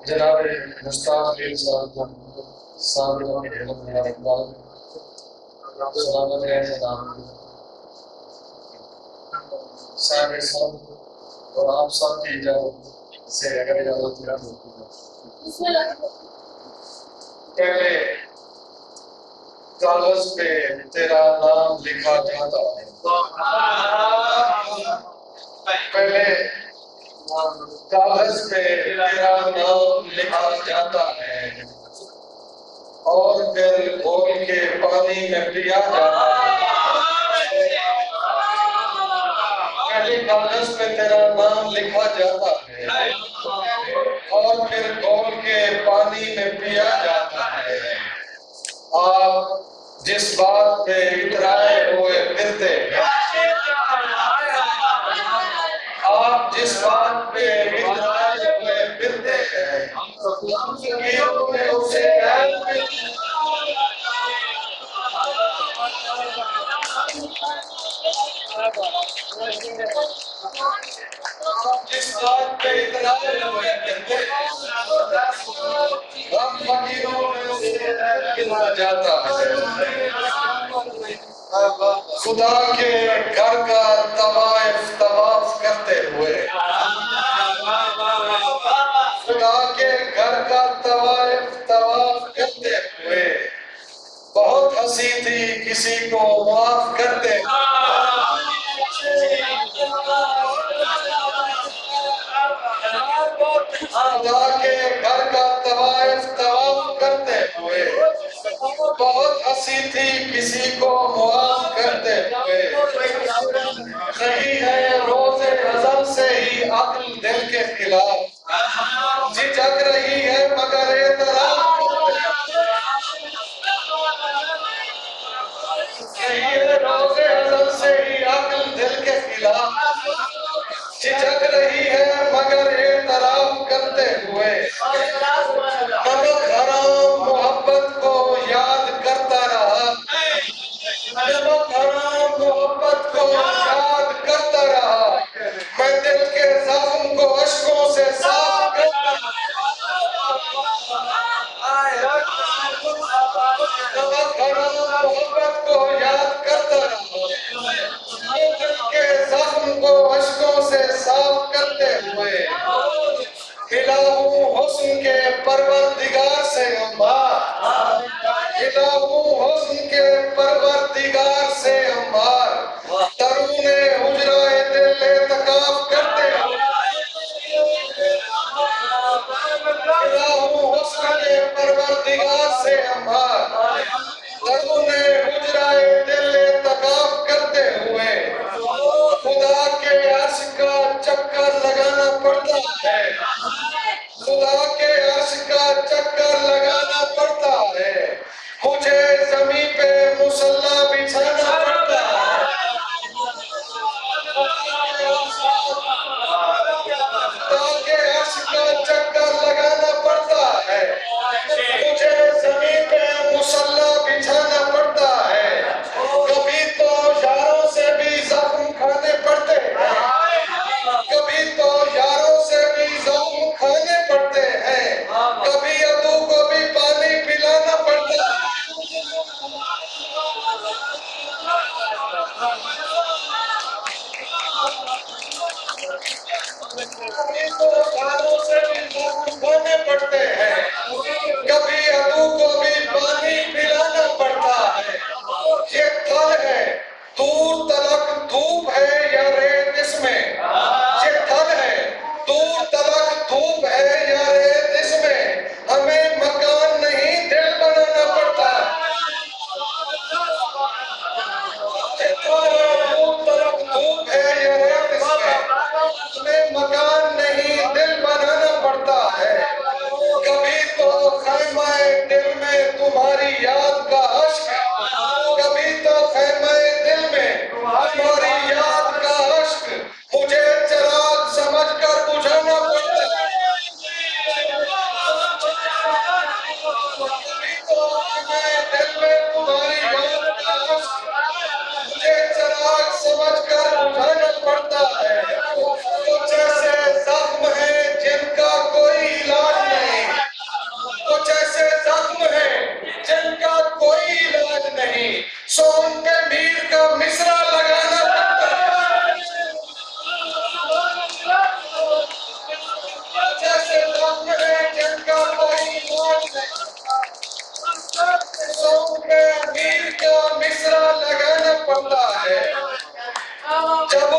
जनाब मुश्ताक अली साहब सलामत रहे जनाब साहब और आप सब की इजाजत से अगर इजाजत पहले कागज पे तेरा नाम लिखा जाता है, पहले कागज पे तेरा नाम लिखा जाता है और फिर घोल के पानी में पिया जाता है। पहले कागज पे तेरा नाम लिखा जाता है और फिर घोल के पानी में पिया जाता है। आप जिस बात पे इतराए हुए फिरते, आप जिस बात पे इतराए हुए फिरते हैं, उसे जिस बात पे इतराए हुए फिरते हैं, हम फकीरों में उसे गिना जाता है। खुदा के घर का तवाफ करते हुए, खुदा के घर का तवाफ करते हुए बहुत हंसी थी किसी को माफ करते। खुदा के घर का तवाफ करते हुए बहुत हंसी थी किसी को माफ करते हुए। नहीं है रोज़े अज़ल से ही अक्ल दिल के खिलाफ, झिझक रही है मगर एतराफ़ रोज़े अज़ल से ही अक्ल दिल के खिलाफ, झिझक रही है मगर एतराफ़ करते हुए। नमक हराम मोहब्बत को याद करता रहा, नमक हराम मोहब्बत को याद करता रहा। मैं दिल के ज़ख्म को अश्कों से साफ करता रहा। नमक हराम मोहब्बत को याद करता रहा। दिल के ज़ख्म को अश्कों से साफ करते हुए मिला हूँ हुस्न के परवरदिगार से अम्बार, मिला हूँ हुस्न के परवरदिगार से अम्बार। तरूने हुजराए दिल एतकाफ करते मिला हूँ हुस्न के परवरदिगार से अम्बार। तरूने हुजराए दिल एतकाफ करते हुए खुदा के अर्श का चक्कर लगाना पड़ता है, खुदा के अर्श का चक्कर लगाना पड़ता है। मुझे ज़मीन पे मुसल्ला बिछाना पड़ता है, खुदा के अर्श का चक्कर लगाना पड़ता है। मुझे ज़मीन पे मुसल्ला बिछाना पड़ता है। कभी तो यारों से भी ज़ख्म खाने पड़ते हैं, कभी तो यारों से भी ज़ख्म खाने पड़ते हैं। कभी अदू को भी पानी पिलाना पड़ता है। कभी तो यारों से भी ज़ख्म खाने पड़ते हैं, कभी अदू को भी पानी पिलाना पड़ता है। ये थल है दूर तलक धूप है या रेत इसमें, ये थल है दूर तलक धूप है या रेत इसमें। हमें मकान नहीं दिल बनाना पड़ता, ये थल है दूर तलक धूप है या रेत इसमें। हमें मकान नहीं दिल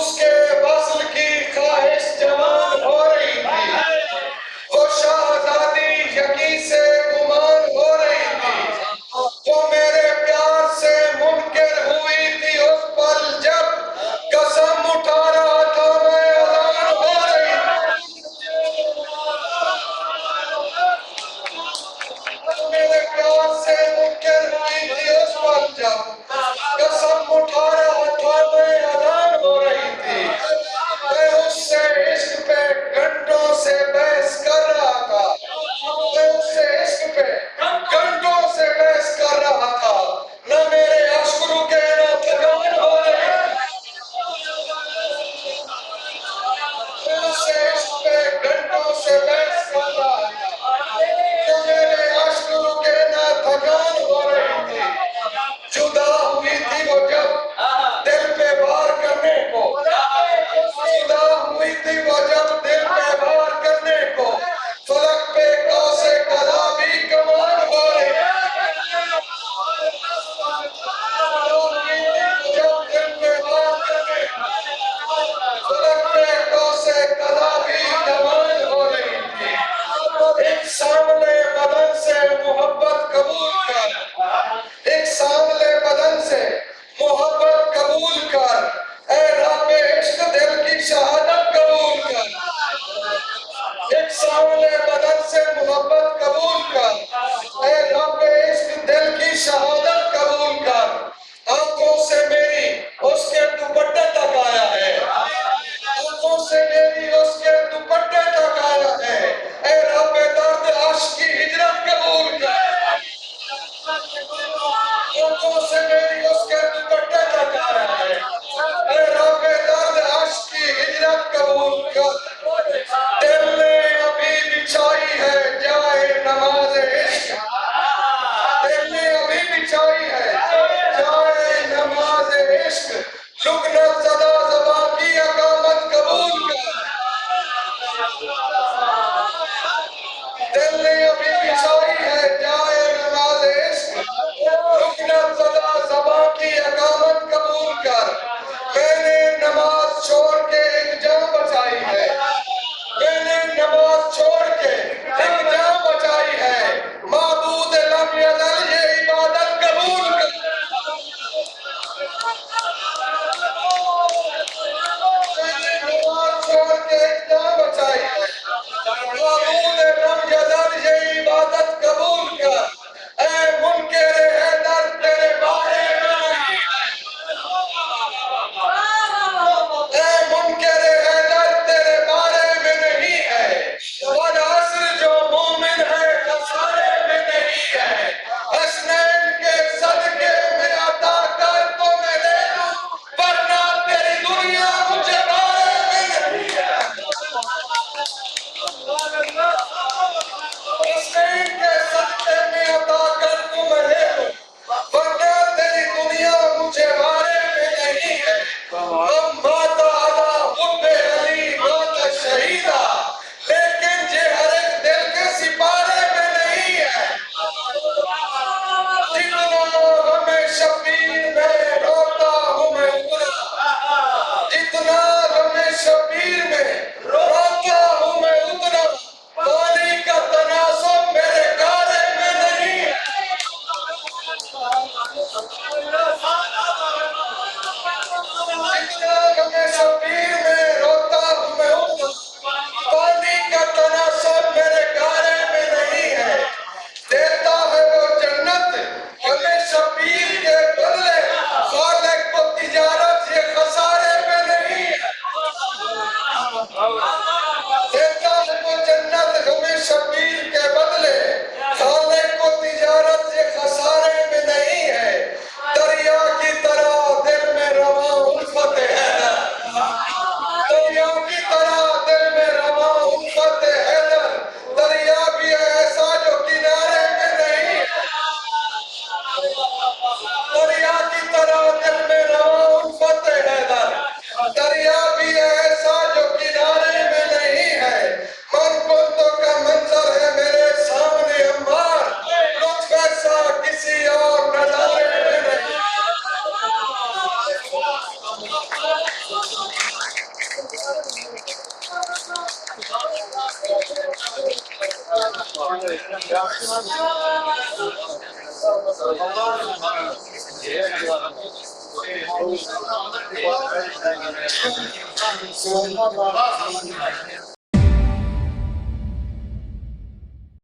उसके वस्ल की ख्वाहिश जवान हो रही थी, वो शाहजादी यकी से गुमान हो रही थी, वो मेरे प्यार से मुनकिर हुई थी उस पल जब कसम उठा रहा था मैं ऐलान हो रही थी, मेरे प्यार से मुनकिर हुई थी उस पल जब कसम उठा रहा था मैं ऐलान हो रही थी।